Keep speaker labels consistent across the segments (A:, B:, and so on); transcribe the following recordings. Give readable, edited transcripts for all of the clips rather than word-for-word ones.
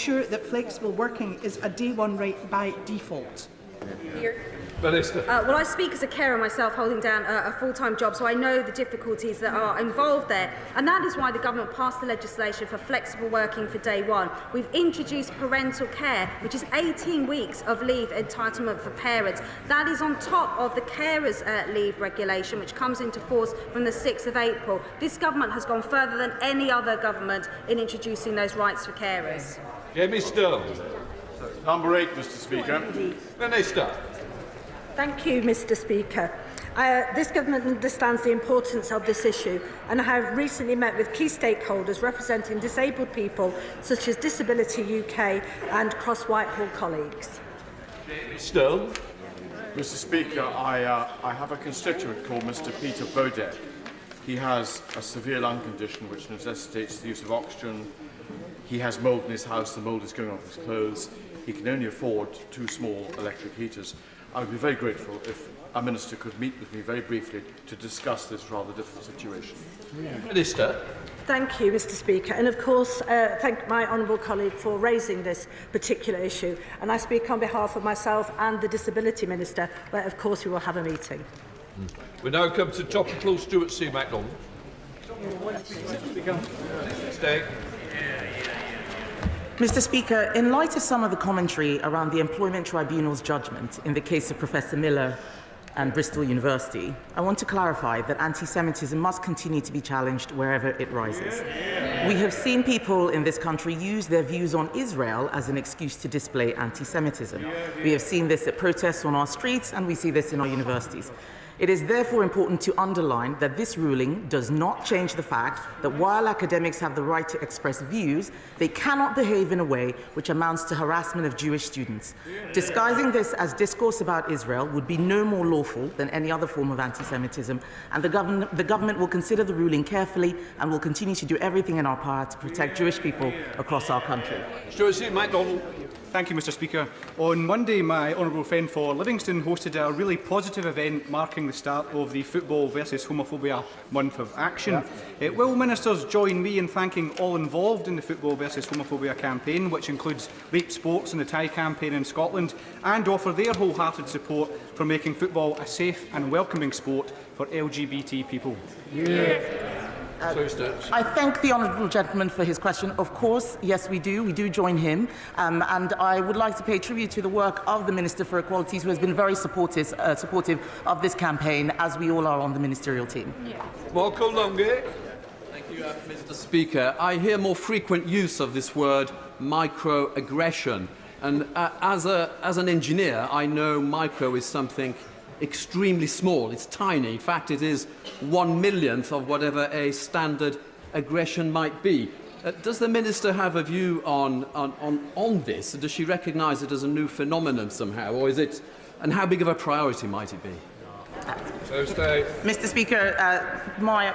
A: ensure that flexible working is a day one right by default?
B: Here.
C: Minister.
B: Well, I speak as a carer myself, holding down a full-time job, so I know the difficulties that are involved there. And that is why the government passed the legislation for flexible working for day one. We've introduced parental care, which is 18 weeks of leave entitlement for parents. That is on top of the carers' leave regulation, which comes into force from the 6th of April. This government has gone further than any other government in introducing those rights for carers.
C: Jamie Stone.
D: Number 8, Mr. Speaker.
C: Minister.
E: Thank you, Mr. Speaker. This government understands the importance of this issue, and I have recently met with key stakeholders representing disabled people such as Disability UK and Cross Whitehall colleagues.
C: Stone.
D: Mr. Speaker, I have a constituent called Mr. Peter Bodek. He has a severe lung condition which necessitates the use of oxygen. He has mould in his house, the mould is going off his clothes. He can only afford 2 small electric heaters. I would be very grateful if a minister could meet with me very briefly to discuss this rather difficult situation.
C: Minister.
E: Thank you, Mr. Speaker, and of course thank my honourable colleague for raising this particular issue. And I speak on behalf of myself and the Disability Minister, where of course we will have a meeting.
C: We now come to Topical Stuart C. MacDonald. Stay.
F: Mr. Speaker, in light of some of the commentary around the Employment Tribunal's judgment in the case of Professor Miller and Bristol University, I want to clarify that anti-Semitism must continue to be challenged wherever it rises. We have seen people in this country use their views on Israel as an excuse to display anti-Semitism. We have seen this at protests on our streets, and we see this in our universities. It is therefore important to underline that this ruling does not change the fact that while academics have the right to express views, they cannot behave in a way which amounts to harassment of Jewish students. Disguising this as discourse about Israel would be no more lawful than any other form of anti-Semitism, and the government will consider the ruling carefully and will continue to do everything in our power to protect Jewish people across our country.
C: Stuart C. MacDonald.
G: Thank you, Mr. Speaker. On Monday, my honourable friend for Livingston hosted a really positive event marking the start of the Football versus Homophobia Month of Action. Will ministers join me in thanking all involved in the Football versus Homophobia campaign, which includes Leap Sports and the Thai campaign in Scotland, and offer their wholehearted support for making football a safe and welcoming sport for LGBT people?
F: I thank the honourable gentleman for his question. Of course, yes, we do. We do join him. And I would like to pay tribute to the work of the Minister for Equalities, who has been very supportive of this campaign, as we all are on the ministerial team.
C: Marco Longe.
H: Thank you, Mr. Speaker. I hear more frequent use of this word microaggression. And as an engineer, I know micro is something extremely small. It's tiny. In fact, it is 1/1,000,000th of whatever a standard aggression might be. Does the Minister have a view on this? Does she recognise it as a new phenomenon somehow, or is it? And how big of a priority might it be?
F: Mr. Speaker, my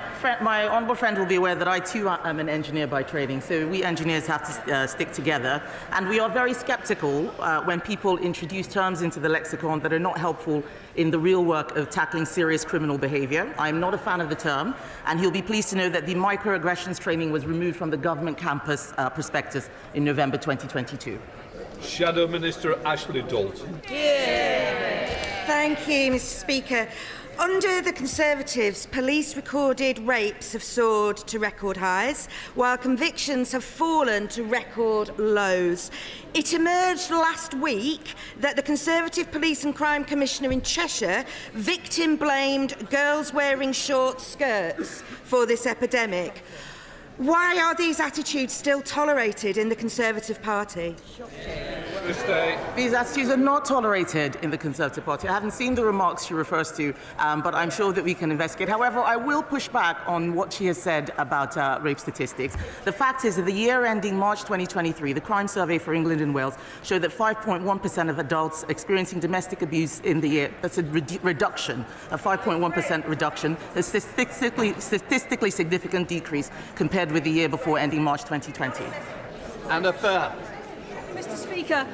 F: honourable friend will be aware that I too am an engineer by training, so we engineers have to stick together, and we are very sceptical when people introduce terms into the lexicon that are not helpful in the real work of tackling serious criminal behaviour. I am not a fan of the term, and he'll be pleased to know that the microaggressions training was removed from the government campus prospectus in November 2022.
C: Shadow Minister Ashley Dalton.
I: Thank you, Mr. Speaker. Under the Conservatives, police recorded rapes have soared to record highs, while convictions have fallen to record lows. It emerged last week that the Conservative Police and Crime Commissioner in Cheshire victim-blamed girls wearing short skirts for this epidemic. Why are these attitudes still tolerated in the Conservative Party?
F: These attitudes are not tolerated in the Conservative Party. I haven't seen the remarks she refers to, but I'm sure that we can investigate. However, I will push back on what she has said about rape statistics. The fact is that the year ending March 2023, the Crime Survey for England and Wales showed that 5.1% of adults experiencing domestic abuse in the year, that's a reduction, a 5.1% reduction, a statistically significant decrease compared with the year before ending March 2020.
C: And a third.
J: Mr. Speaker,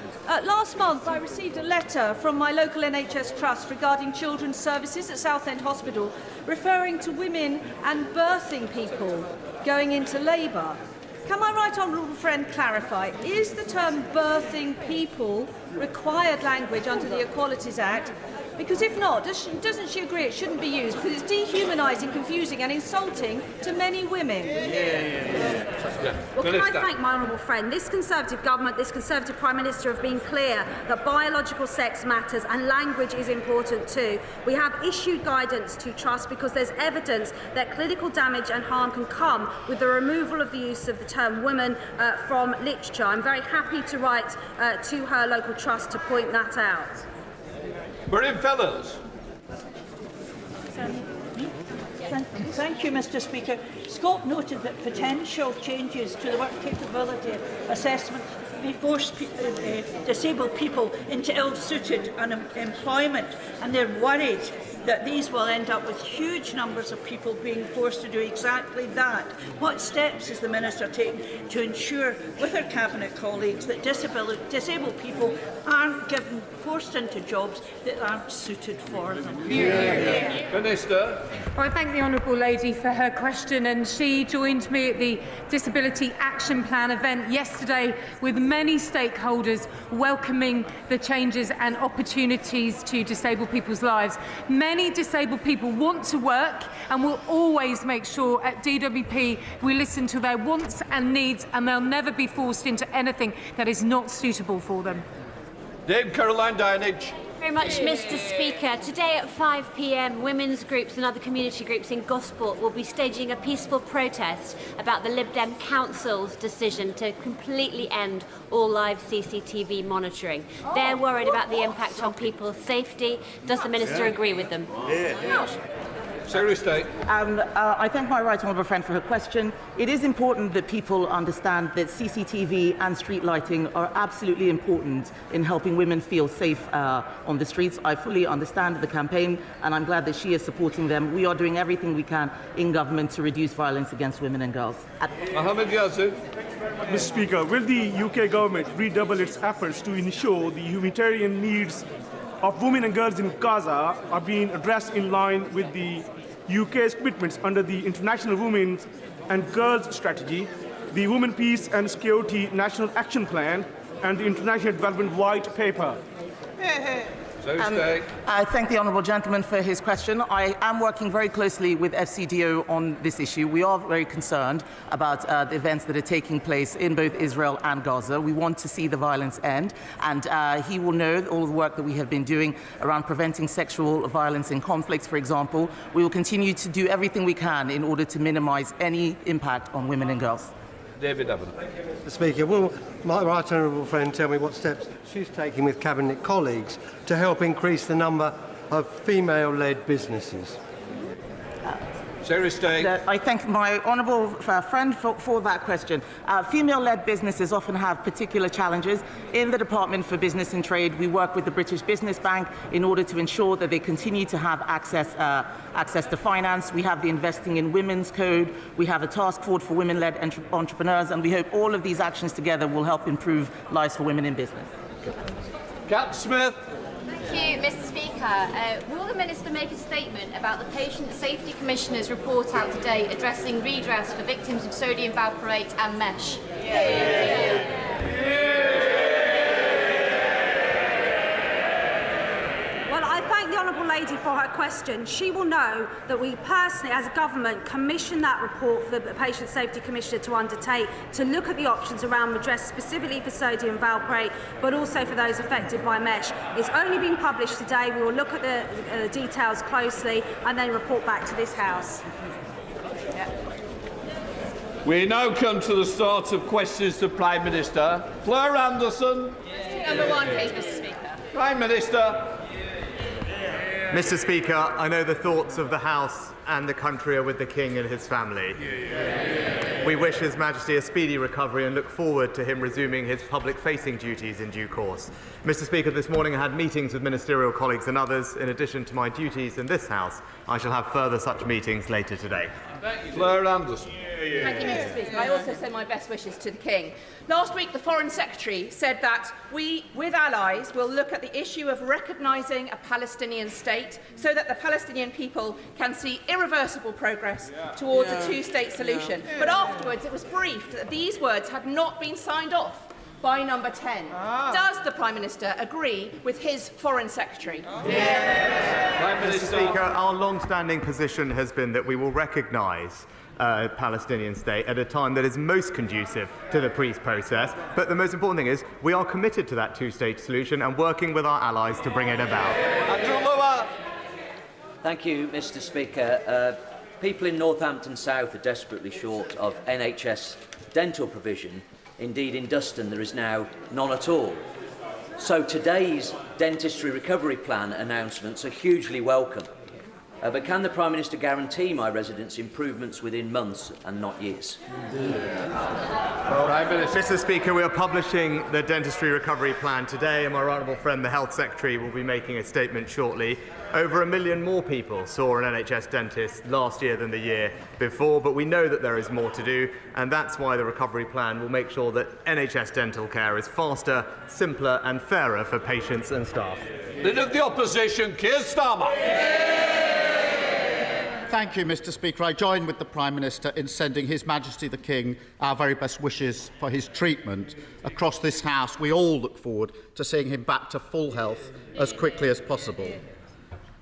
J: last month I received a letter from my local NHS trust regarding children's services at Southend Hospital, referring to women and birthing people going into labour. Can my right honourable friend clarify, is the term birthing people required language under the Equalities Act? Because if not, doesn't she agree it shouldn't be used because it's dehumanising, confusing and insulting to many women?
B: Well, can I thank my honourable friend? This Conservative government, this Conservative Prime Minister have been clear that biological sex matters and language is important too. We have issued guidance to Trust because there's evidence that clinical damage and harm can come with the removal of the use of the term women from literature. I'm very happy to write to her local trust to point that out.
C: We're in, fellas.
K: Thank you, Mr. Speaker. Scott noted that potential changes to the work capability assessment may force disabled people into ill-suited employment, and they're worried that these will end up with huge numbers of people being forced to do exactly that. What steps is the Minister taking to ensure with her Cabinet colleagues that disabled people aren't forced into jobs that aren't suited for them?
C: Minister.
L: Well, I thank the Honourable Lady for her question, and she joined me at the Disability Action Plan event yesterday with many stakeholders welcoming the changes and opportunities to disabled people's lives. Many disabled people want to work, and we'll always make sure at DWP we listen to their wants and needs, and they'll never be forced into anything that is not suitable for them.
C: Dame Caroline Dinage.
M: Very much, Mr. Speaker. Today at 5 p.m, women's groups and other community groups in Gosport will be staging a peaceful protest about the Lib Dem Council's decision to completely end all live CCTV monitoring. They're worried about the impact on people's safety. Does the Minister agree with them?
C: Secretary of State.
F: I thank my right honourable friend for her question. It is important that people understand that CCTV and street lighting are absolutely important in helping women feel safe on the streets. I fully understand the campaign, and I'm glad that she is supporting them. We are doing everything we can in government to reduce violence against women and girls.
C: Mohammed Yazid.
N: Mr. Speaker, will the UK government redouble its efforts to ensure the humanitarian needs of women and girls in Gaza are being addressed in line with the UK's commitments under the International Women's and Girls Strategy, the Women, Peace and Security National Action Plan, and the International Development White Paper?
F: I thank the honourable gentleman for his question. I am working very closely with FCDO on this issue. We are very concerned about the events that are taking place in both Israel and Gaza. We want to see the violence end, and he will know all the work that we have been doing around preventing sexual violence in conflicts, for example. We will continue to do everything we can in order to minimise any impact on women and girls.
C: David Evans.
O: Mr. Speaker, will my right honourable friend tell me what steps she's taking with Cabinet colleagues to help increase the number of female-led businesses?
C: Secretary of State.
F: I thank my honourable friend for that question. Female-led businesses often have particular challenges. In the Department for Business and Trade, we work with the British Business Bank in order to ensure that they continue to have access to finance. We have the Investing in Women's Code. We have a task force for women-led entrepreneurs, and we hope all of these actions together will help improve lives for women in business.
C: Cat Smith.
P: Thank you, Mr. Speaker. Will the Minister make a statement about the Patient Safety Commissioner's report out today addressing redress for victims of sodium valproate and mesh?
B: Well, I thank the Honourable Lady for her question. She will know that we personally, as a government, commissioned that report for the Patient Safety Commissioner to undertake to look at the options around redress specifically for sodium valproate, but also for those affected by mesh. It's only been published today. We will look at the details closely and then report back to this House.
C: We now come to the start of questions to Prime Minister. Fleur Anderson.
P: Number one, please, Mr. Speaker.
C: Prime Minister.
Q: Mr. Speaker, I know the thoughts of the House and the country are with the King and his family. We wish His Majesty a speedy recovery and look forward to him resuming his public-facing duties in due course. Mr. Speaker, this morning I had meetings with ministerial colleagues and others. In addition to my duties in this House, I shall have further such meetings later today.
C: Fleur Anderson.
R: Thank you, Mr. Speaker. I also send my best wishes to the King. Last week, the Foreign Secretary said that we, with allies, will look at the issue of recognising a Palestinian state so that the Palestinian people can see irreversible progress towards a two-state solution. But afterwards, it was briefed that these words had not been signed off by number 10. Does the Prime Minister agree with his Foreign Secretary?
Q: Mr. Speaker, our long-standing position has been that we will recognise a Palestinian state at a time that is most conducive to the peace process. But the most important thing is we are committed to that two-state solution and working with our allies to bring it about.
S: Thank you, Mr. Speaker. People in Northampton South are desperately short of NHS dental provision. Indeed, in Dustin, there is now none at all. So today's dentistry recovery plan announcements are hugely welcome. But can the Prime Minister guarantee my residents improvements within months and not years?
Q: Mr. Speaker, we are publishing the dentistry recovery plan today, and my right honourable friend, the Health Secretary, will be making a statement shortly. Over 1 million more people saw an NHS dentist last year than the year before, but we know that there is more to do, and that's why the recovery plan will make sure that NHS dental care is faster, simpler and fairer for patients and staff.
C: Leader of the Opposition, Keir Starmer.
T: Thank you, Mr. Speaker. I join with the Prime Minister in sending His Majesty the King our very best wishes for his treatment. Across this House, we all look forward to seeing him back to full health as quickly as possible.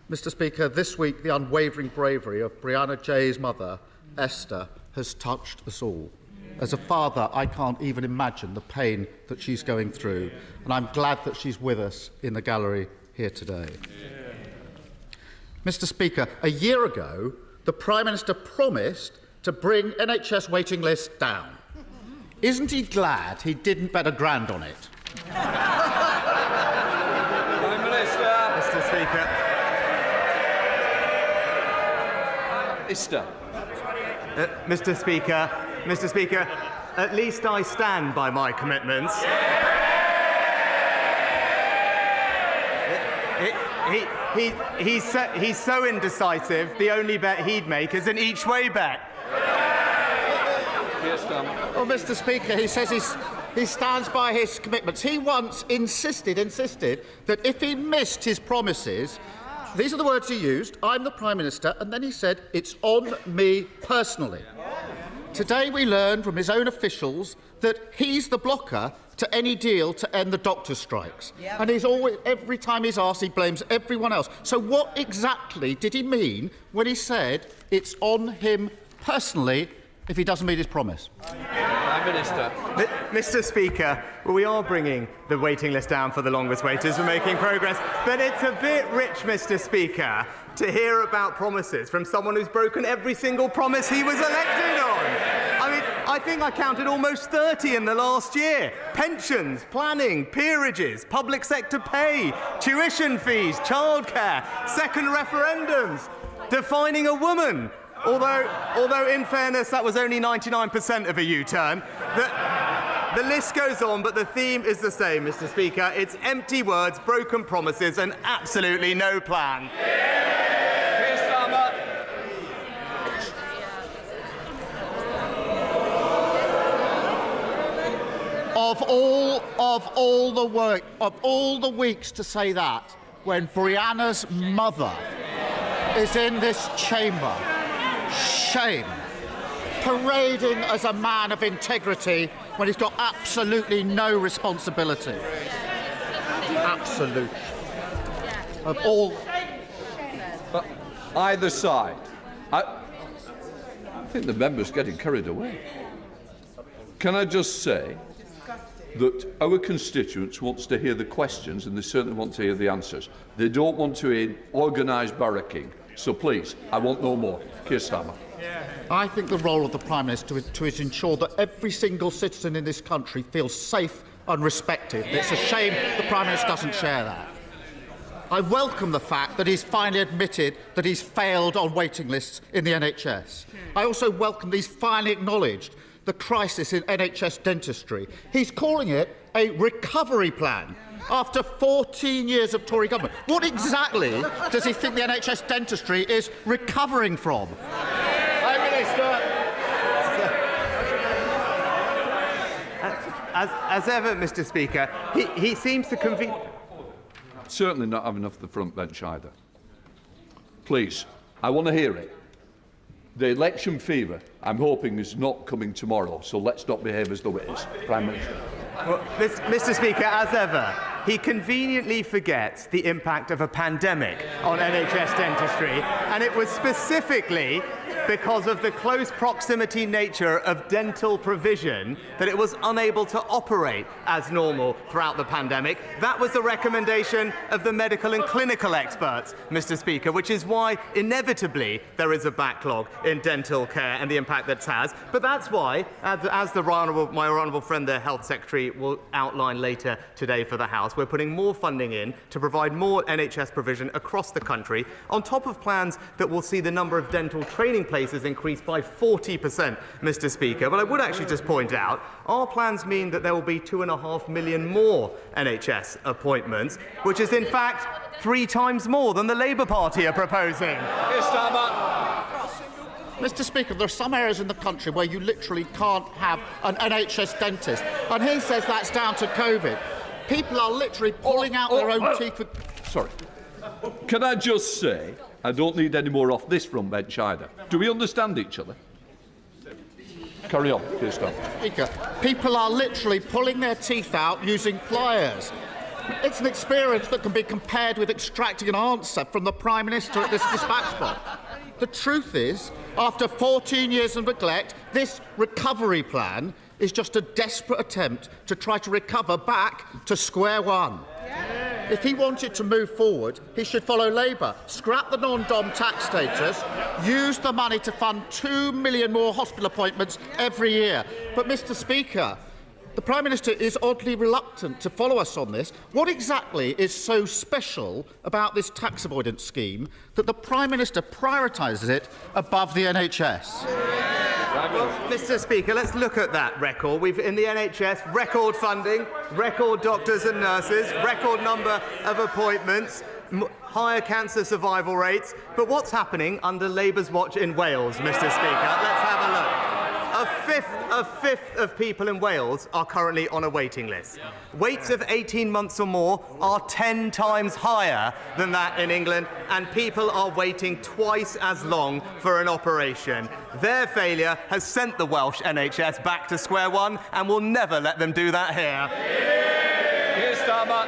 T: Mr. Speaker, this week the unwavering bravery of Brianna Jay's mother, Esther, has touched us all. As a father, I can't even imagine the pain that she's going through, and I'm glad that she's with us in the gallery here today. Mr. Speaker, a year ago, the Prime Minister promised to bring NHS waiting lists down. Isn't he glad he didn't bet $1,000 on it?
C: Prime Minister.
Q: Mr. Speaker. Mr. Speaker, at least I stand by my commitments. He's so indecisive, the only bet he'd make is an each-way bet.
T: Well, Mr. Speaker, he says he stands by his commitments. He once insisted that if he missed his promises, these are the words he used, I'm the Prime Minister, and then he said, it's on me personally. Today we learned from his own officials that he's the blocker to any deal to end the doctor strikes. Yep. And he's always, every time he's asked, he blames everyone else. So what exactly did he mean when he said it's on him personally if he doesn't meet his promise?
C: Prime Minister.
Q: Mr. Speaker, we are bringing the waiting list down for the longest waiters. We're making progress. But it's a bit rich, Mr. Speaker, to hear about promises from someone who's broken every single promise he was elected on. I mean, I think I counted almost 30 in the last year. Pensions, planning, peerages, public sector pay, tuition fees, childcare, second referendums, defining a woman. Although, in fairness, that was only 99% of a U-turn. The list goes on, but the theme is the same, Mr. Speaker. It's empty words, broken promises, and absolutely no plan.
C: Keir Starmer.
T: Of all the weeks to say that, when Brianna's mother is in this chamber, shame, parading as a man of integrity when he's got absolutely no responsibility. Absolute. Of all.
C: Either side. I think the member's getting carried away. Can I just say that our constituents want to hear the questions and they certainly want to hear the answers. They don't want to hear organised barracking. So please, I want no more. Keir Starmer.
T: I think the role of the Prime Minister is to ensure that every single citizen in this country feels safe and respected. It's a shame the Prime Minister doesn't share that. I welcome the fact that he's finally admitted that he's failed on waiting lists in the NHS. I also welcome that he's finally acknowledged the crisis in NHS dentistry. He's calling it a recovery plan after 14 years of Tory government. What exactly does he think the NHS dentistry is recovering from?
C: Prime Minister.
Q: as ever, Mr. Speaker, he seems to convene.
C: Certainly not having enough of the front bench either. Please, I want to hear it. The election fever, I'm hoping, is not coming tomorrow, so let's not behave as though it is. Prime Minister.
Q: Well, Mr. Speaker, as ever, he conveniently forgets the impact of a pandemic on NHS dentistry, and it was specifically because of the close proximity nature of dental provision that it was unable to operate as normal throughout the pandemic. That was the recommendation of the medical and clinical experts, Mr. Speaker, which is why inevitably there is a backlog in dental care and the impact that it has. But that's why, as my honourable friend, the Health Secretary, will outline later today for the House, we're putting more funding in to provide more NHS provision across the country, on top of plans that will see the number of dental training places increased by 40%, Mr. Speaker. But I would actually just point out, our plans mean that there will be 2.5 million more NHS appointments, which is in fact 3 times more than the Labour Party are proposing.
T: Mr. Speaker, there are some areas in the country where you literally can't have an NHS dentist, and he says that's down to COVID. People are literally pulling out their own teeth.
C: Sorry. Can I just say, I don't need any more off this front bench either. Do we understand each other? Carry on, Keir Starmer.
T: Speaker, people are literally pulling their teeth out using pliers. It's an experience that can be compared with extracting an answer from the Prime Minister at this dispatch box. The truth is, after 14 years of neglect, this recovery plan is just a desperate attempt to try to recover back to square one. If he wanted to move forward, he should follow Labour, scrap the non-dom tax status, use the money to fund 2 million more hospital appointments every year. But, Mr. Speaker, the Prime Minister is oddly reluctant to follow us on this. What exactly is so special about this tax avoidance scheme that the Prime Minister prioritises it above the NHS?
Q: Well, Mr. Speaker, let's look at that record. We've, in the NHS, record funding, record doctors and nurses, record number of appointments, higher cancer survival rates. But what's happening under Labour's watch in Wales, Mr. Speaker? Let's have a look. A fifth of people in Wales are currently on a waiting list. Waits of 18 months or more are 10 times higher than that in England, and people are waiting twice as long for an operation. Their failure has sent the Welsh NHS back to square one, and will never let them do that here.
C: Keir Starmer.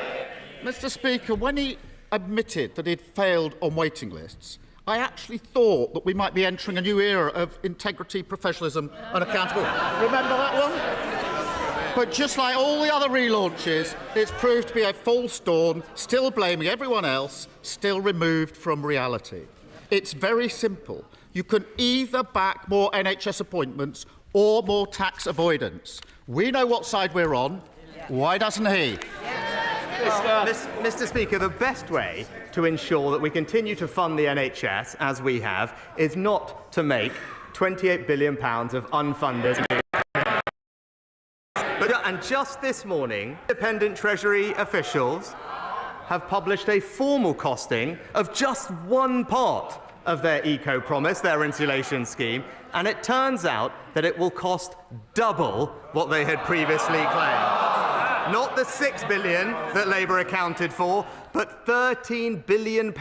T: Mr. Speaker, when he admitted that he'd failed on waiting lists, I actually thought that we might be entering a new era of integrity, professionalism and accountability. Remember that one? But just like all the other relaunches, it's proved to be a false dawn, still blaming everyone else, still removed from reality. It's very simple. You can either back more NHS appointments or more tax avoidance. We know what side we're on. Why doesn't he?
Q: Mr. Speaker, the best way to ensure that we continue to fund the NHS, as we have, is not to make £28 billion of unfunded. And just this morning, independent Treasury officials have published a formal costing of just one part of their eco-promise, their insulation scheme, and it turns out that it will cost double what they had previously claimed. Not the £6 billion that Labour accounted for, but £13 billion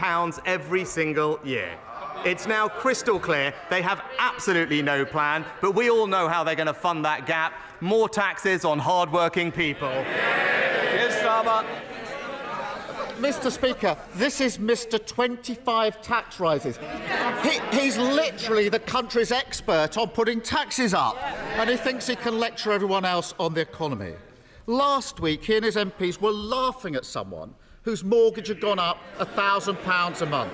Q: every single year. It's now crystal clear they have absolutely no plan, but we all know how they're going to fund that gap. More taxes on hard-working people.
C: Keir Starmer.
T: Mr. Speaker, this is Mr. 25 tax rises. He's literally the country's expert on putting taxes up, and he thinks he can lecture everyone else on the economy. Last week, he and his MPs were laughing at someone whose mortgage had gone up £1,000 a month.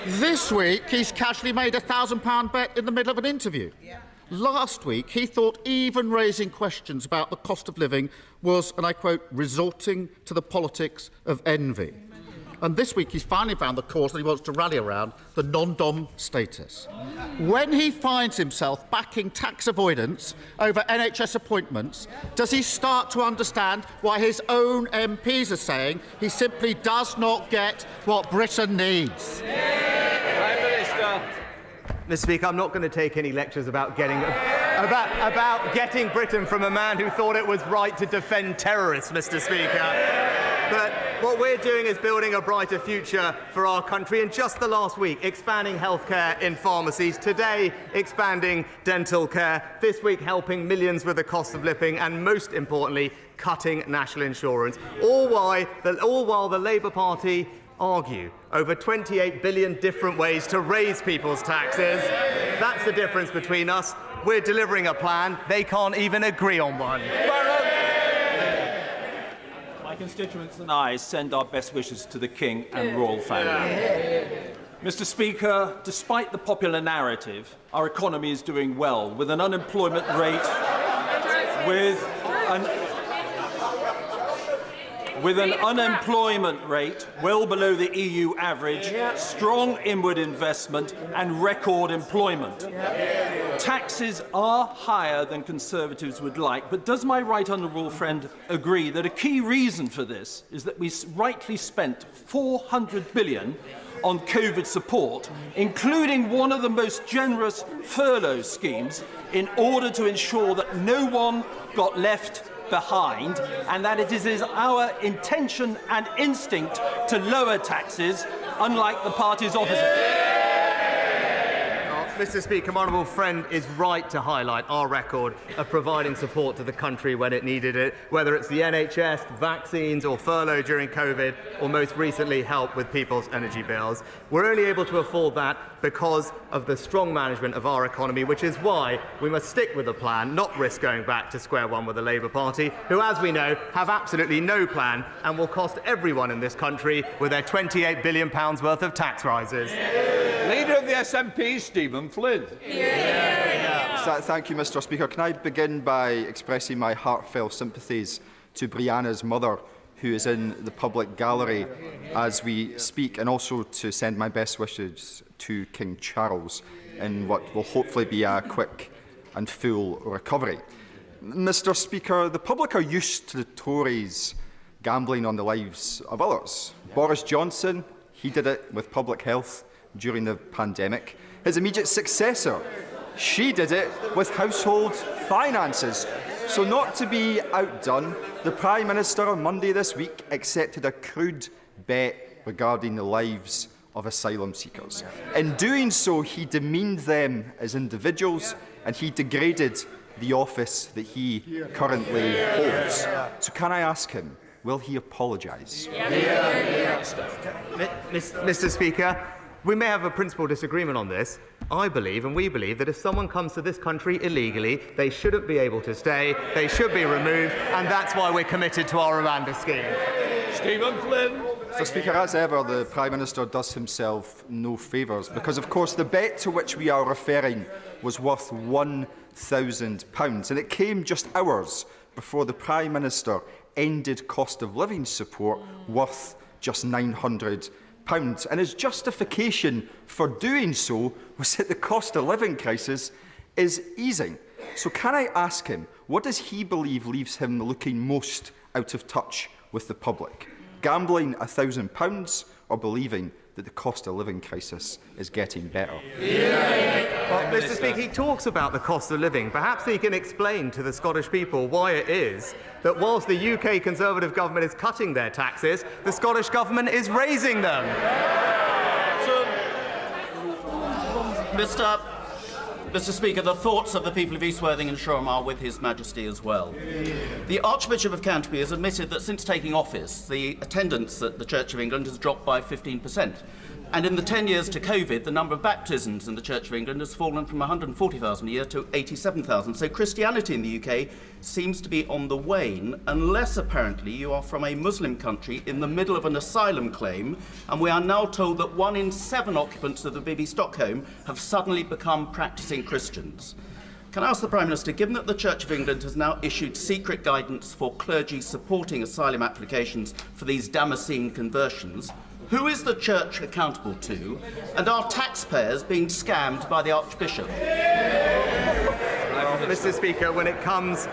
T: This week, he's casually made a £1,000 bet in the middle of an interview. Last week, he thought even raising questions about the cost of living was, and I quote, resorting to the politics of envy. And this week, he's finally found the cause that he wants to rally around, the non-dom status. When he finds himself backing tax avoidance over NHS appointments, does he start to understand why his own MPs are saying he simply does not get what Britain needs?
C: Prime Minister.
Q: Mr. Speaker, I'm not going to take any lectures about getting about getting Britain from a man who thought it was right to defend terrorists, Mr. Speaker. But what we're doing is building a brighter future for our country. In just the last week, expanding healthcare in pharmacies. Today, expanding dental care. This week, helping millions with the cost of living. And most importantly, cutting national insurance. All while the Labour Party argue over 28 billion different ways to raise people's taxes. That's the difference between us. We're delivering a plan. They can't even agree on one.
U: My constituents and I send our best wishes to the King and royal family. Mr. Speaker, despite the popular narrative, our economy is doing well, with an unemployment rate well below the EU average, strong inward investment and record employment. Taxes are higher than Conservatives would like, but does my right honourable friend agree that a key reason for this is that we rightly spent $400 billion on COVID support, including one of the most generous furlough schemes, in order to ensure that no one got left behind, and that it is our intention and instinct to lower taxes, unlike the party's opposite.
Q: Mr. Speaker, my honourable friend is right to highlight our record of providing support to the country when it needed it, whether it's the NHS, vaccines or furlough during COVID, or most recently help with people's energy bills. We're only able to afford that because of the strong management of our economy, which is why we must stick with the plan, not risk going back to square one with the Labour Party, who, as we know, have absolutely no plan and will cost everyone in this country with their £28 billion worth of tax rises.
C: Leader of the SNP, Stephen Flynn.
V: Thank you, Mr. Speaker. Can I begin by expressing my heartfelt sympathies to Brianna's mother, who is in the public gallery as we speak, and also to send my best wishes to King Charles in what will hopefully be a quick and full recovery. Mr. Speaker, the public are used to the Tories gambling on the lives of others. Boris Johnson, he did it with public health during the pandemic. His immediate successor, she did it with household finances. So, not to be outdone, the Prime Minister on Monday this week accepted a crude bet regarding the lives of asylum seekers. In doing so, he demeaned them as individuals and he degraded the office that he currently holds. So can I ask him, will he apologise?
Q: Mr. Speaker, we may have a principal disagreement on this. I believe, and we believe, that if someone comes to this country illegally, they shouldn't be able to stay, they should be removed, and that's why we're committed to our Rwanda scheme.
C: Stephen Flynn.
V: Mr. Speaker, as ever, the Prime Minister does himself no favours, because, of course, the bet to which we are referring was worth £1,000, and it came just hours before the Prime Minister ended cost of living support worth just £900. And his justification for doing so was that the cost of living crisis is easing. So can I ask him, what does he believe leaves him looking most out of touch with the public? Gambling £1,000 or believing that the cost of living crisis is getting better?
Q: Well, Mr. Speaker, he talks about the cost of living. Perhaps he can explain to the Scottish people why it is that whilst the UK Conservative government is cutting their taxes, the Scottish government is raising them.
W: Mr. Speaker, the thoughts of the people of East Worthing and Shoreham are with His Majesty as well. The Archbishop of Canterbury has admitted that since taking office, the attendance at the Church of England has dropped by 15%. And in the 10 years to COVID, the number of baptisms in the Church of England has fallen from 140,000 a year to 87,000. So Christianity in the UK seems to be on the wane, unless apparently you are from a Muslim country in the middle of an asylum claim, and we are now told that 1 in 7 occupants of the Bibby Stockholm have suddenly become practising Christians. Can I ask the Prime Minister, given that the Church of England has now issued secret guidance for clergy supporting asylum applications for these Damascene conversions, who is the Church accountable to, and are taxpayers being scammed by the Archbishop?
Q: Well, Mr. Speaker, when it comes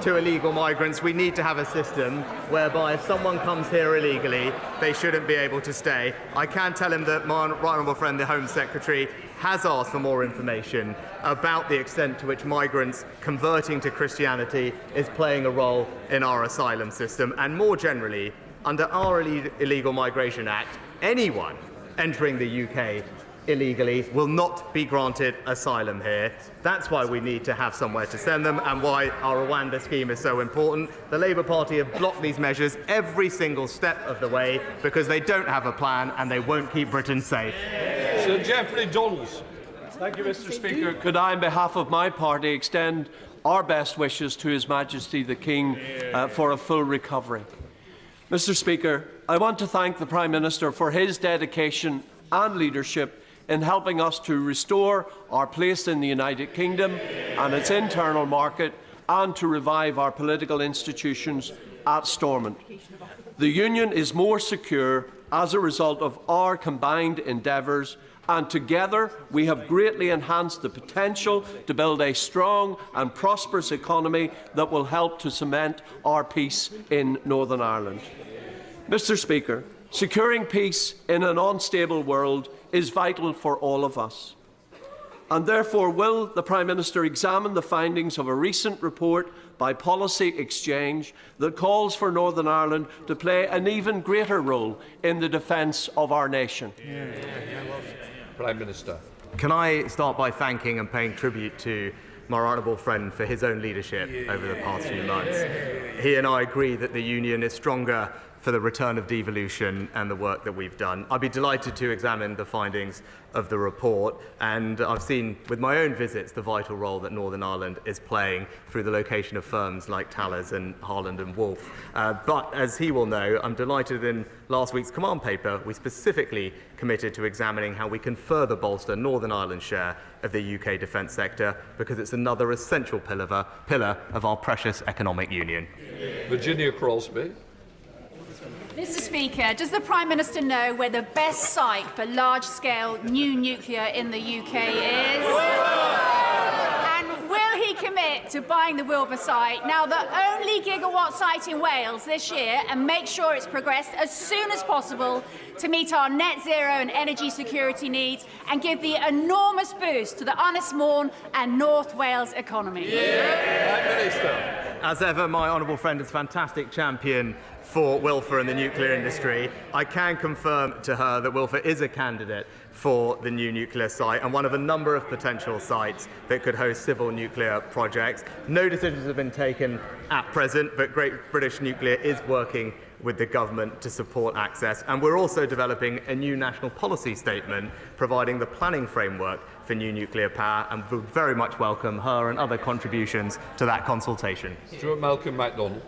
Q: to illegal migrants, we need to have a system whereby if someone comes here illegally, they shouldn't be able to stay. I can tell him that my right honourable friend, the Home Secretary, has asked for more information about the extent to which migrants converting to Christianity is playing a role in our asylum system. And more generally, under our Illegal Migration Act, anyone entering the UK illegally will not be granted asylum here. That's why we need to have somewhere to send them and why our Rwanda scheme is so important. The Labour Party have blocked these measures every single step of the way because they don't have a plan and they won't keep Britain safe.
A: Sir Geoffrey Donnells. Thank you, Mr. Speaker. Could I, on behalf of my party, extend our best wishes to His Majesty the King for a full recovery. Mr. Speaker, I want to thank the Prime Minister for his dedication and leadership in helping us to restore our place in the United Kingdom and its internal market and to revive our political institutions at Stormont. The Union is more secure as a result of our combined endeavours, and together we have greatly enhanced the potential to build a strong and prosperous economy that will help to cement our peace in Northern Ireland. Mr. Speaker, securing peace in an unstable world is vital for all of us. And therefore, will the Prime Minister examine the findings of a recent report by Policy Exchange that calls for Northern Ireland to play an even greater role in the defence of our nation?
C: Prime Minister.
Q: Can I start by thanking and paying tribute to my honourable friend for his own leadership over the past few months. He and I agree that the Union is stronger for the return of devolution and the work that we've done. I'd be delighted to examine the findings of the report, and I've seen with my own visits the vital role that Northern Ireland is playing through the location of firms like Tallers and Harland and Wolff. But as he will know, I'm delighted in last week's command paper we specifically committed to examining how we can further bolster Northern Ireland's share of the UK defence sector, because it's another essential pillar of our precious economic union.
C: Virginia Crosby.
D: Mr. Speaker, does the Prime Minister know where the best site for large-scale new nuclear in the UK is? And will he commit to buying the Wilbur site, now the only gigawatt site in Wales this year, and make sure it's progressed as soon as possible to meet our net zero and energy security needs and give the enormous boost to the Ynys Môn and North Wales economy?
C: Prime Minister.
Q: As ever, my honourable friend is a fantastic champion for Wilfer and the nuclear industry. I can confirm to her that Wilfer is a candidate for the new nuclear site and one of a number of potential sites that could host civil nuclear projects. No decisions have been taken at present, but Great British Nuclear is working with the government to support access, and we're also developing a new national policy statement providing the planning framework for new nuclear power, and would very much welcome her and other contributions to that consultation.
C: Stuart Malcolm MacDonald.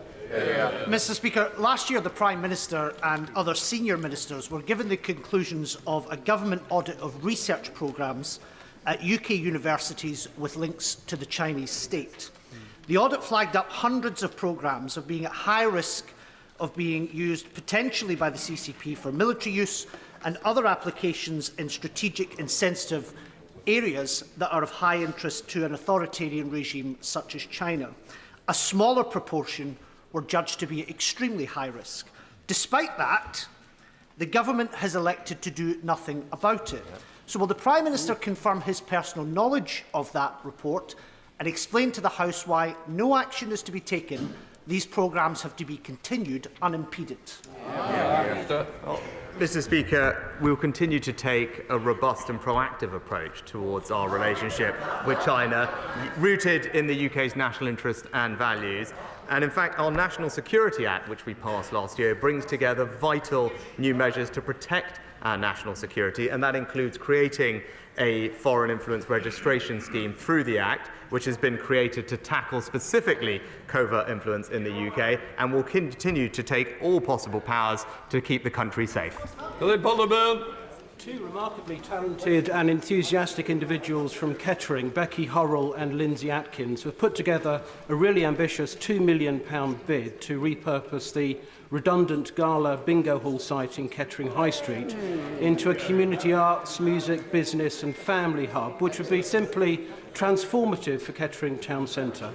E: Mr. Speaker, last year the Prime Minister and other senior ministers were given the conclusions of a government audit of research programmes at UK universities with links to the Chinese state. The audit flagged up hundreds of programmes of being at high risk of being used potentially by the CCP for military use and other applications in strategic and sensitive areas that are of high interest to an authoritarian regime such as China. A smaller proportion were judged to be extremely high risk. Despite that, the government has elected to do nothing about it. So will the Prime Minister confirm his personal knowledge of that report and explain to the House why no action is to be taken? These programmes have to be continued unimpeded.
Q: Mr. Speaker, we will continue to take a robust and proactive approach towards our relationship with China, rooted in the UK's national interest and values. And in fact, our National Security Act, which we passed last year, brings together vital new measures to protect our national security, and that includes creating a foreign influence registration scheme through the Act, which has been created to tackle specifically covert influence in the UK, and will continue to take all possible powers to keep the country safe.
X: Two remarkably talented and enthusiastic individuals from Kettering, Becky Hurrell and Lindsay Atkins, have put together a really ambitious £2 million bid to repurpose the redundant gala bingo hall site in Kettering High Street into a community arts, music, business and family hub, which would be simply transformative for Kettering Town Centre.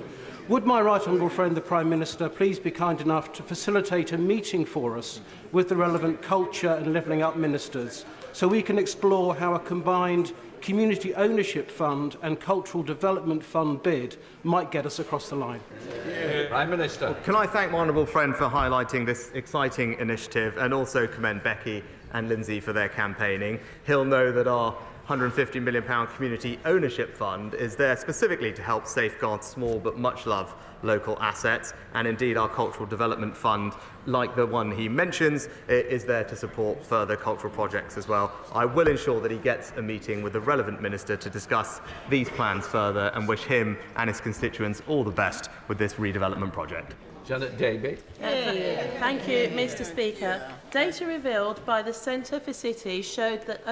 X: Would my right honourable friend, the Prime Minister, please be kind enough to facilitate a meeting for us with the relevant culture and levelling up ministers so we can explore how a combined Community Ownership Fund and Cultural Development Fund bid might get us across the line?
C: Prime Minister.
Q: Well, can I thank my honourable friend for highlighting this exciting initiative and also commend Becky and Lindsay for their campaigning. He'll know that our £150 million Community Ownership Fund is there specifically to help safeguard small but much loved local assets, and indeed our Cultural Development Fund, like the one he mentions, is there to support further cultural projects as well. I will ensure that he gets a meeting with the relevant minister to discuss these plans further and wish him and his constituents all the best with this redevelopment project.
C: Janet Davey.
G: Thank you, Mr. Speaker. Data revealed by the Centre for Cities showed that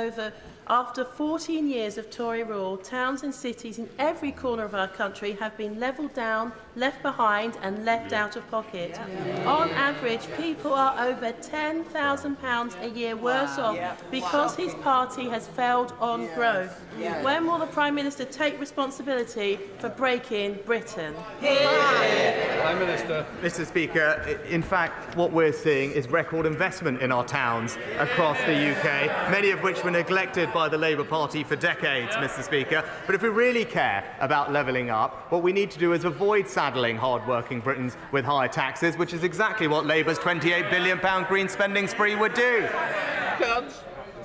G: after 14 years of Tory rule, towns and cities in every corner of our country have been levelled down, left behind and left out of pocket. On average, people are over £10,000 a year worse off because his party has failed on growth. When will the Prime Minister take responsibility for breaking Britain?
C: Prime Minister.
Q: Mr. Speaker, in fact, what we're seeing is record investment in our towns across the UK, many of which were neglected by the Labour Party for decades, Mr. Speaker. But if we really care about levelling up, what we need to do is avoid saddling hard-working Britons with higher taxes, which is exactly what Labour's £28 billion green spending spree would do.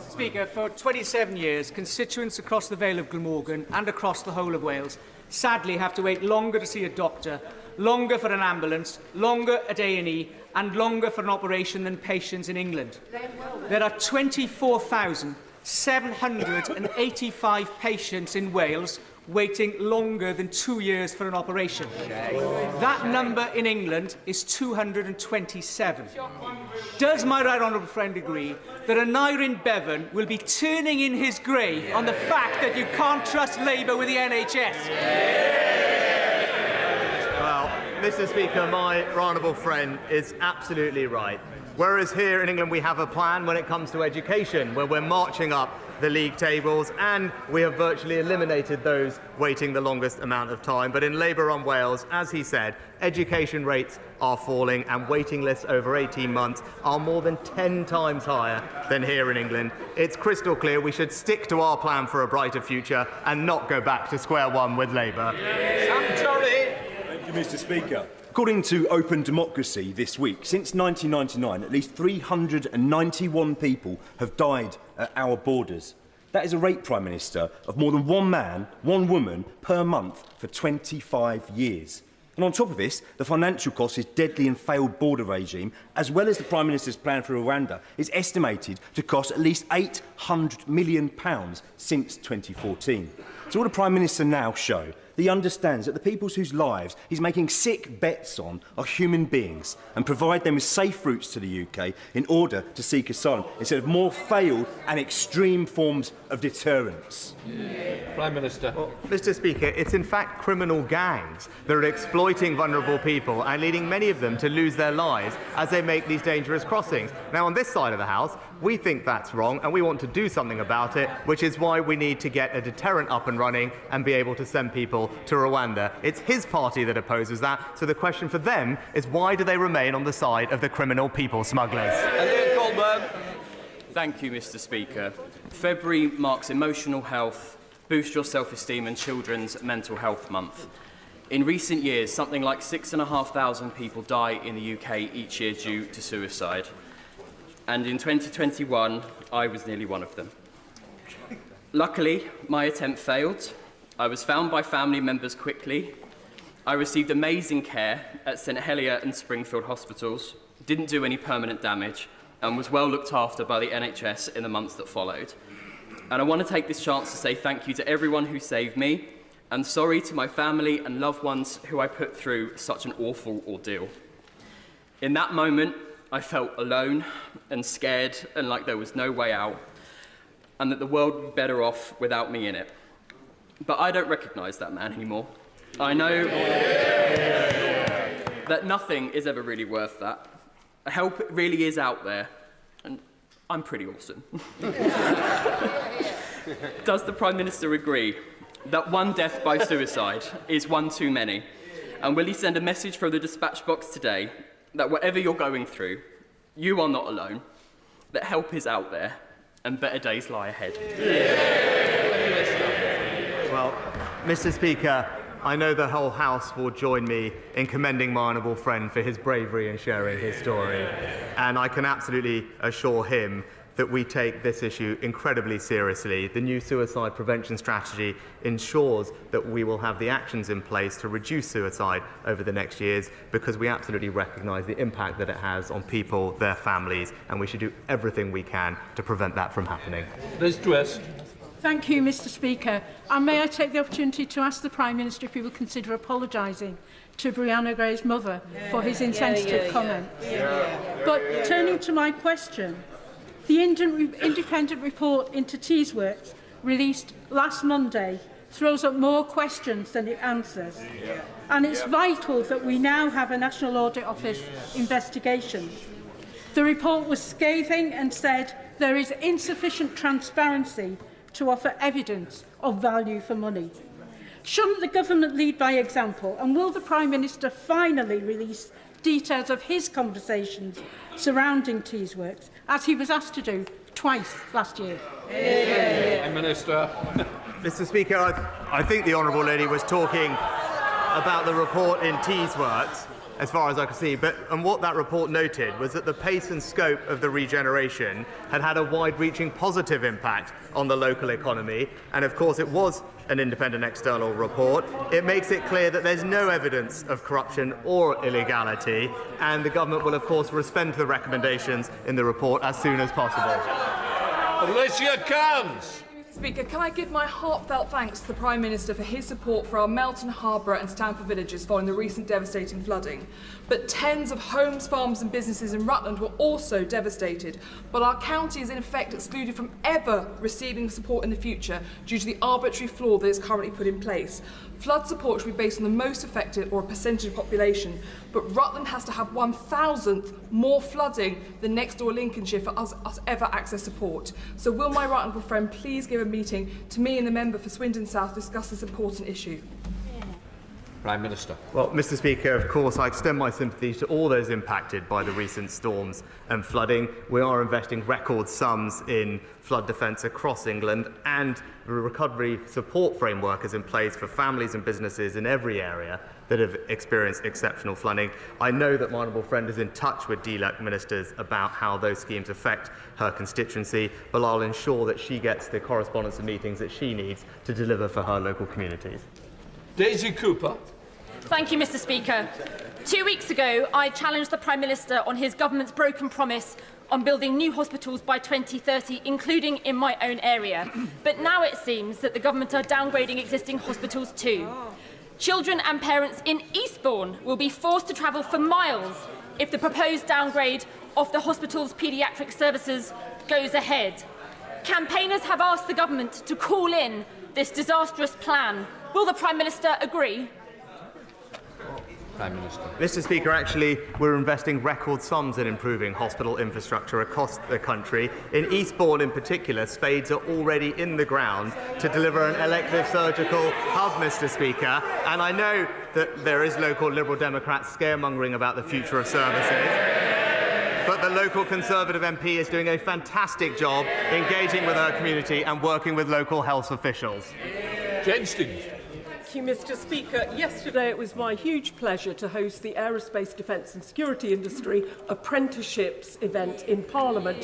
H: Speaker, for 27 years, constituents across the Vale of Glamorgan and across the whole of Wales sadly have to wait longer to see a doctor, longer for an ambulance, longer at A&E and longer for an operation than patients in England. There are 24,785 patients in Wales waiting longer than 2 years for an operation. That number in England is 227. Does my right honourable friend agree that Aneurin Bevan will be turning in his grave on the fact that you can't trust Labour with the NHS?
Q: Well, Mr. Speaker, my honourable friend is absolutely right. Whereas here in England we have a plan when it comes to education, where we're marching up the league tables and we have virtually eliminated those waiting the longest amount of time. But in Labour-run Wales, as he said, education rates are falling and waiting lists over 18 months are more than 10 times higher than here in England. It's crystal clear we should stick to our plan for a brighter future and not go back to square one with Labour.
C: Thank
I: you, Mr. Speaker. According to Open Democracy this week, since 1999, at least 391 people have died at our borders. That is a rate, Prime Minister, of more than one man, one woman per month for 25 years. And on top of this, the financial cost of this deadly and failed border regime, as well as the Prime Minister's plan for Rwanda, is estimated to cost at least £800 million since 2014. So will the Prime Minister now show that he understands that the people whose lives he's making sick bets on are human beings and provide them with safe routes to the UK in order to seek asylum instead of more failed and extreme forms of deterrence?
C: Prime Minister.
Q: Well, Mr. Speaker, it's in fact criminal gangs that are exploiting vulnerable people and leading many of them to lose their lives as they make these dangerous crossings. Now, on this side of the House, we think that's wrong and we want to do something about it, which is why we need to get a deterrent up and running and be able to send people to Rwanda. It's his party that opposes that, so the question for them is why do they remain on the side of the criminal people smugglers?
J: Thank you, Mr. Speaker. February marks Emotional Health, Boost Your Self-Esteem and Children's Mental Health Month. In recent years, something like 6,500 people die in the UK each year due to suicide. And in 2021, I was nearly one of them. Luckily, my attempt failed. I was found by family members quickly. I received amazing care at St Helier and Springfield hospitals, didn't do any permanent damage, and was well looked after by the NHS in the months that followed. And I want to take this chance to say thank you to everyone who saved me, and sorry to my family and loved ones who I put through such an awful ordeal. In that moment, I felt alone and scared and like there was no way out, and that the world would be better off without me in it. But I don't recognise that man anymore. I know that nothing is ever really worth that. Help really is out there, and I'm pretty awesome. Does the Prime Minister agree that one death by suicide is one too many? And will he send a message from the dispatch box today that whatever you're going through, you are not alone, that help is out there, and better days lie ahead?
Q: Well, Mr. Speaker, I know the whole House will join me in commending my honourable friend for his bravery in sharing his story. And I can absolutely assure him that we take this issue incredibly seriously. The new suicide prevention strategy ensures that we will have the actions in place to reduce suicide over the next years, because we absolutely recognise the impact that it has on people, their families, and we should do everything we can to prevent that from happening.
C: Liz Truss.
K: Thank you, Mr. Speaker. And may I take the opportunity to ask the Prime Minister if he will consider apologising to Brianna Gray's mother for his insensitive comments. But turning to my question, the independent report into Teesworks, released last Monday, throws up more questions than it answers. And it's vital that we now have a National Audit Office investigation. The report was scathing and said there is insufficient transparency to offer evidence of value for money. Shouldn't the government lead by example, and will the Prime Minister finally release details of his conversations surrounding Teesworks, as he was asked to do twice last year?
C: Prime Minister.
Q: Mr. Speaker, I think the Honourable Lady was talking about the report in Teesworks, as far as I can see, and what that report noted was that the pace and scope of the regeneration had had a wide-reaching positive impact on the local economy, and of course it was an independent external report. It makes it clear that there's no evidence of corruption or illegality, and the government will of course respond to the recommendations in the report as soon as possible.
C: Alicia Cairns.
L: Speaker, can I give my heartfelt thanks to the Prime Minister for his support for our Melton, Harborough and Stamford villages following the recent devastating flooding. But tens of homes, farms and businesses in Rutland were also devastated. But our county is in effect excluded from ever receiving support in the future due to the arbitrary flaw that is currently put in place. Flood support should be based on the most affected or a percentage of population, but Rutland has to have 1,000th more flooding than next door Lincolnshire for us ever access support. So will my right honourable friend please give a meeting to me and the member for Swindon South to discuss this important issue?
C: Prime Minister.
Q: Well, Mr. Speaker, of course, I extend my sympathies to all those impacted by the recent storms and flooding. We are investing record sums in flood defence across England, and the recovery support framework is in place for families and businesses in every area that have experienced exceptional flooding. I know that my honourable friend is in touch with DLUC ministers about how those schemes affect her constituency, but I'll ensure that she gets the correspondence and meetings that she needs to deliver for her local communities.
C: Daisy Cooper.
M: Thank you, Mr. Speaker. 2 weeks ago, I challenged the Prime Minister on his government's broken promise on building new hospitals by 2030, including in my own area. But now it seems that the government are downgrading existing hospitals too. Children and parents in Eastbourne will be forced to travel for miles if the proposed downgrade of the hospital's paediatric services goes ahead. Campaigners have asked the government to call in this disastrous plan. Will the Prime Minister agree?
C: Prime Minister.
Q: Mr. Speaker, actually, we're investing record sums in improving hospital infrastructure across the country. In Eastbourne, in particular, spades are already in the ground to deliver an elective surgical hub, Mr. Speaker. And I know that there is local Liberal Democrat scaremongering about the future of services. But the local Conservative MP is doing a fantastic job engaging with her community and working with local health officials.
C: Jenstens.
N: Thank you, Mr. Speaker. Yesterday it was my huge pleasure to host the Aerospace Defence and Security Industry Apprenticeships event in Parliament,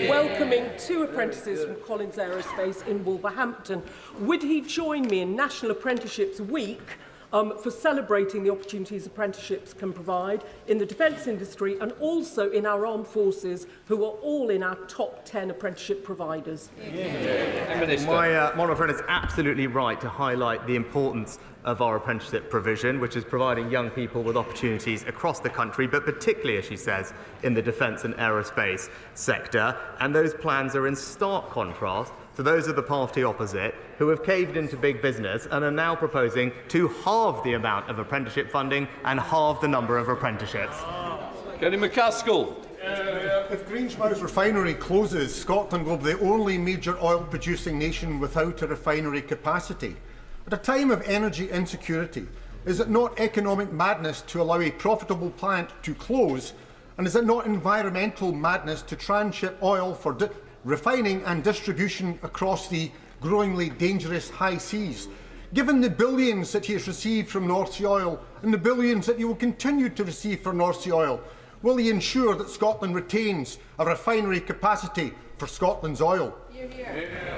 N: welcoming 2 apprentices from Collins Aerospace in Wolverhampton. Would he join me in National Apprenticeships Week for celebrating the opportunities apprenticeships can provide in the defence industry and also in our armed forces, who are all in our top 10 apprenticeship providers?
Q: My honourable friend is absolutely right to highlight the importance of our apprenticeship provision, which is providing young people with opportunities across the country, but particularly, as she says, in the defence and aerospace sector. And those plans are in stark contrast to those of the party opposite, who have caved into big business and are now proposing to halve the amount of apprenticeship funding and halve the number of apprenticeships.
C: Kenny McCaskill.
B: If Grangemouth refinery closes, Scotland will be the only major oil-producing nation without a refinery capacity. At a time of energy insecurity, is it not economic madness to allow a profitable plant to close? And is it not environmental madness to transship oil for refining and distribution across the growingly dangerous high seas? Given the billions that he has received from North Sea oil and the billions that he will continue to receive from North Sea oil, will he ensure that Scotland retains a refinery capacity for Scotland's oil?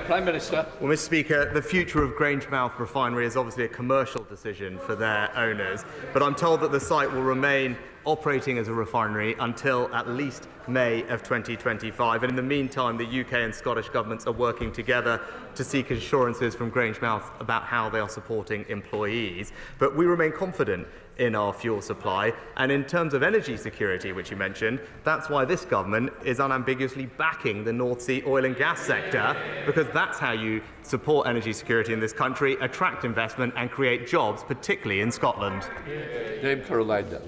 Q: Prime Minister. Well, Mr. Speaker, the future of Grangemouth refinery is obviously a commercial decision for their owners, but I'm told that the site will remain operating as a refinery until at least May of 2025. And in the meantime, the UK and Scottish governments are working together to seek assurances from Grangemouth about how they are supporting employees. But we remain confident in our fuel supply. And in terms of energy security, which you mentioned, that's why this government is unambiguously backing the North Sea oil and gas sector, because that's how you support energy security in this country, attract investment and create jobs, particularly in Scotland.
C: Dame Caroline Dell.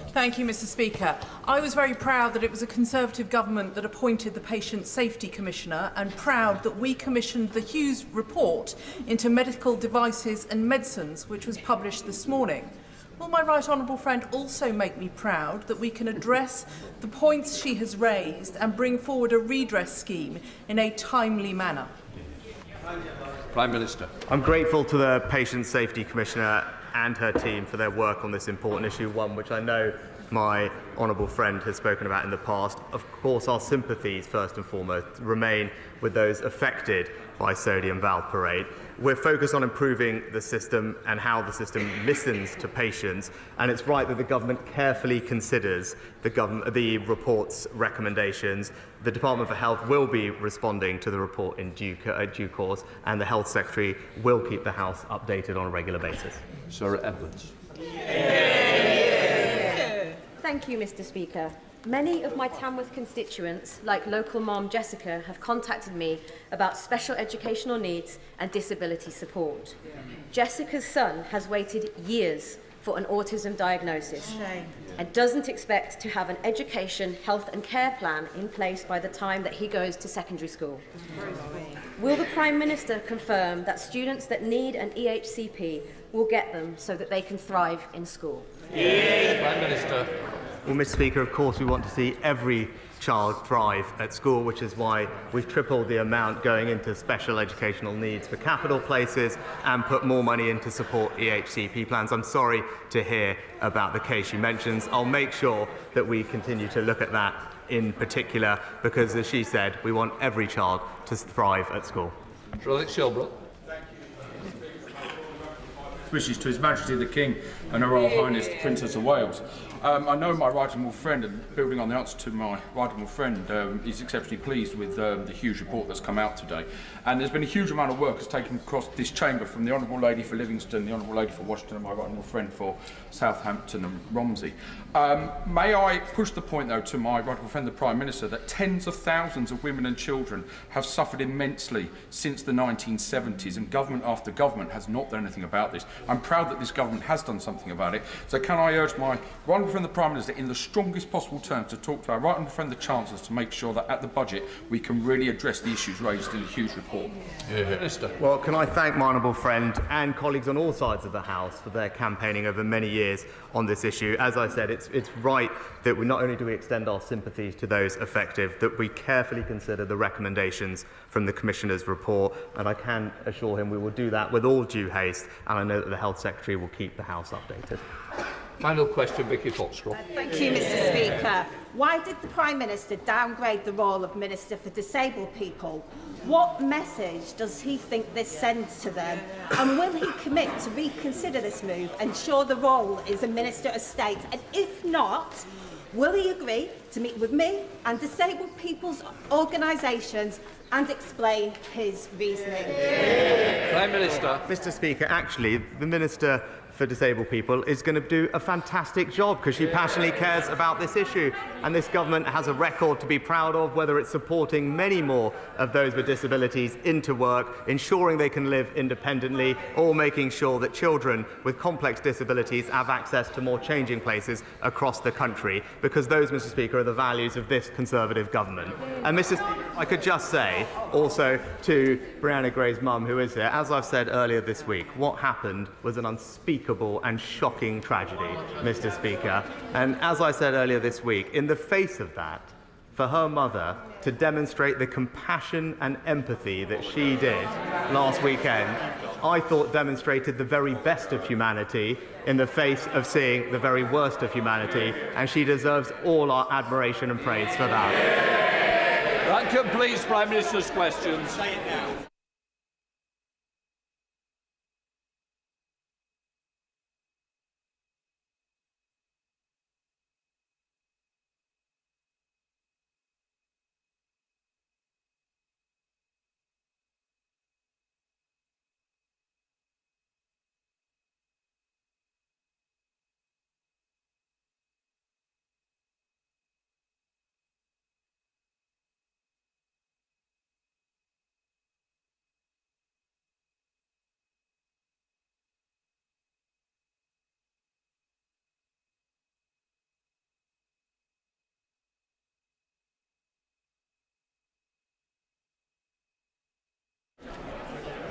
F: Thank you, Mr. Speaker. I was very proud that it was a Conservative government that appointed the Patient Safety Commissioner, and proud that we commissioned the Hughes report into medical devices and medicines, which was published this morning. Will my right honourable friend also make me proud that we can address the points she has raised and bring forward a redress scheme in a timely manner?
C: Prime Minister.
Q: I'm grateful to the Patient Safety Commissioner and her team for their work on this important issue, one which I know my honourable friend has spoken about in the past. Of course, our sympathies, first and foremost, remain with those affected by sodium valproate. We're focused on improving the system and how the system listens to patients, and it's right that the government carefully considers the report's recommendations. The Department for Health will be responding to the report in due course, and the Health Secretary will keep the House updated on a regular basis.
C: Sarah Edwards.
O: Thank you, Mr. Speaker. Many of my Tamworth constituents, like local mom Jessica, have contacted me about special educational needs and disability support. Jessica's son has waited years for an autism diagnosis and doesn't expect to have an education, health and care plan in place by the time that he goes to secondary school. Will the Prime Minister confirm that students that need an EHCP will get them so that they can thrive in school?
C: Prime Minister.
Q: Well, Mr. Speaker, of course we want to see every child thrive at school, which is why we've tripled the amount going into special educational needs for capital places and put more money in to support EHCP plans. I'm sorry to hear about the case you mentioned. I'll make sure that we continue to look at that in particular, because, as she said, we want every child to thrive at school.
C: Alex Shelbrooke.
P: Wishes to His Majesty the King and Her Royal Highness the Princess of Wales. I know my right honourable friend, and building on the answer to my right honourable friend, is exceptionally pleased with the huge report that's come out today. And there's been a huge amount of work that's taken across this chamber from the Honourable Lady for Livingston, the Honourable Lady for Washington, and my right honourable friend for Southampton and Romsey. May I push the point, though, to my right honourable friend, the Prime Minister, that tens of thousands of women and children have suffered immensely since the 1970s, and government after government has not done anything about this. I'm proud that this government has done something about it. So can I urge my right honourable friend, the Prime Minister, in the strongest possible terms, to talk to our right honourable friend, the Chancellors, to make sure that at the budget we can really address the issues raised in the Hughes report.
C: Minister.
Q: Well, can I thank my honourable friend and colleagues on all sides of the House for their campaigning over many years on this issue. As I said, it's right that we not only do we extend our sympathies to those affected, that we carefully consider the recommendations from the Commissioner's report, and I can assure him we will do that with all due haste, and I know that the Health Secretary will keep the House updated.
C: Final question, Vicky Foxcroft.
Y: Thank you, Mr. Speaker. Why did the Prime Minister downgrade the role of Minister for Disabled People? What message does he think this sends to them? And will he commit to reconsider this move, ensure the role is a Minister of State? And if not, will he agree to meet with me and disabled people's organisations and explain his reasoning?
C: Prime Minister.
Q: Mr. Speaker, actually, the Minister for disabled people is going to do a fantastic job because she passionately cares about this issue. And this government has a record to be proud of, whether it's supporting many more of those with disabilities into work, ensuring they can live independently, or making sure that children with complex disabilities have access to more changing places across the country, because those, Mr. Speaker, are the values of this Conservative government. And Mr. Speaker, I could just say also to Brianna Gray's mum, who is here, as I've said earlier this week, what happened was an unspeakable and shocking tragedy, Mr. Speaker. And as I said earlier this week, in the face of that, for her mother to demonstrate the compassion and empathy that she did last weekend, I thought demonstrated the very best of humanity in the face of seeing the very worst of humanity, and she deserves all our admiration and praise for that.
C: That completes Prime Minister's questions.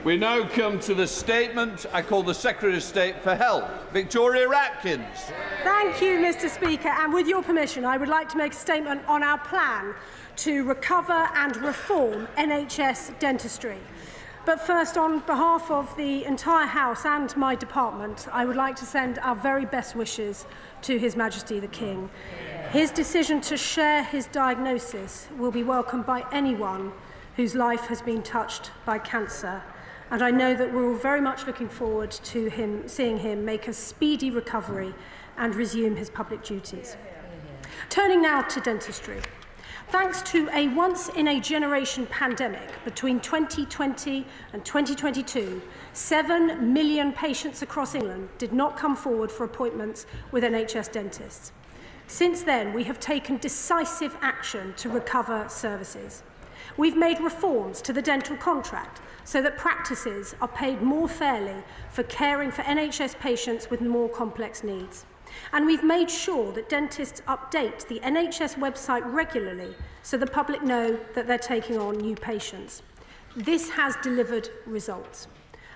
C: We now come to the statement I call the Secretary of State for Health, Victoria Ratkins.
R: Thank you, Mr. Speaker. And with your permission, I would like to make a statement on our plan to recover and reform NHS dentistry. But first, on behalf of the entire House and my department, I would like to send our very best wishes to His Majesty the King. His decision to share his diagnosis will be welcomed by anyone whose life has been touched by cancer. And I know that we're all very much looking forward to seeing him make a speedy recovery and resume his public duties. Turning now to dentistry. Thanks to a once-in-a-generation pandemic between 2020 and 2022, 7 million patients across England did not come forward for appointments with NHS dentists. Since then, we have taken decisive action to recover services. We've made reforms to the dental contract so that practices are paid more fairly for caring for NHS patients with more complex needs. And we've made sure that dentists update the NHS website regularly so the public know that they're taking on new patients. This has delivered results.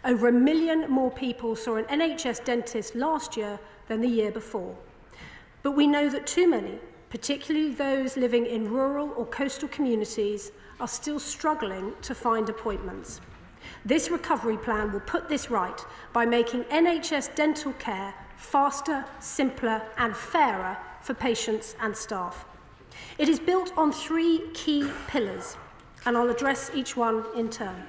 R: Over 1 million more people saw an NHS dentist last year than the year before. But we know that too many, particularly those living in rural or coastal communities, are still struggling to find appointments. This recovery plan will put this right by making NHS dental care faster, simpler and fairer for patients and staff. It is built on 3 key pillars, and I'll address each one in turn.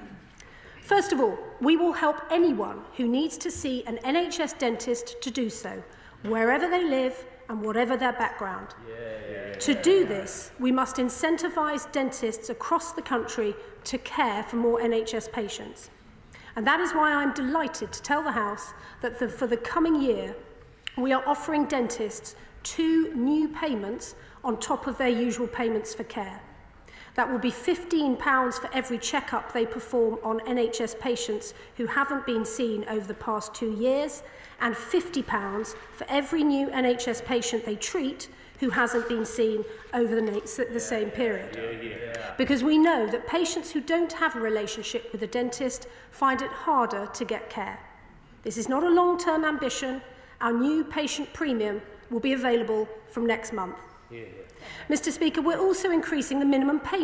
R: First of all, we will help anyone who needs to see an NHS dentist to do so, wherever they live and whatever their background. To do this, we must incentivise dentists across the country to care for more NHS patients. And that is why I'm delighted to tell the House that for the coming year, we are offering dentists 2 new payments on top of their usual payments for care. That will be £15 for every check-up they perform on NHS patients who haven't been seen over the past 2 years, and £50 for every new NHS patient they treat who hasn't been seen over the same period. Because we know that patients who don't have a relationship with a dentist find it harder to get care. This is not a long-term ambition. Our new patient premium will be available from next month. Mr. Speaker, we're also increasing the minimum payment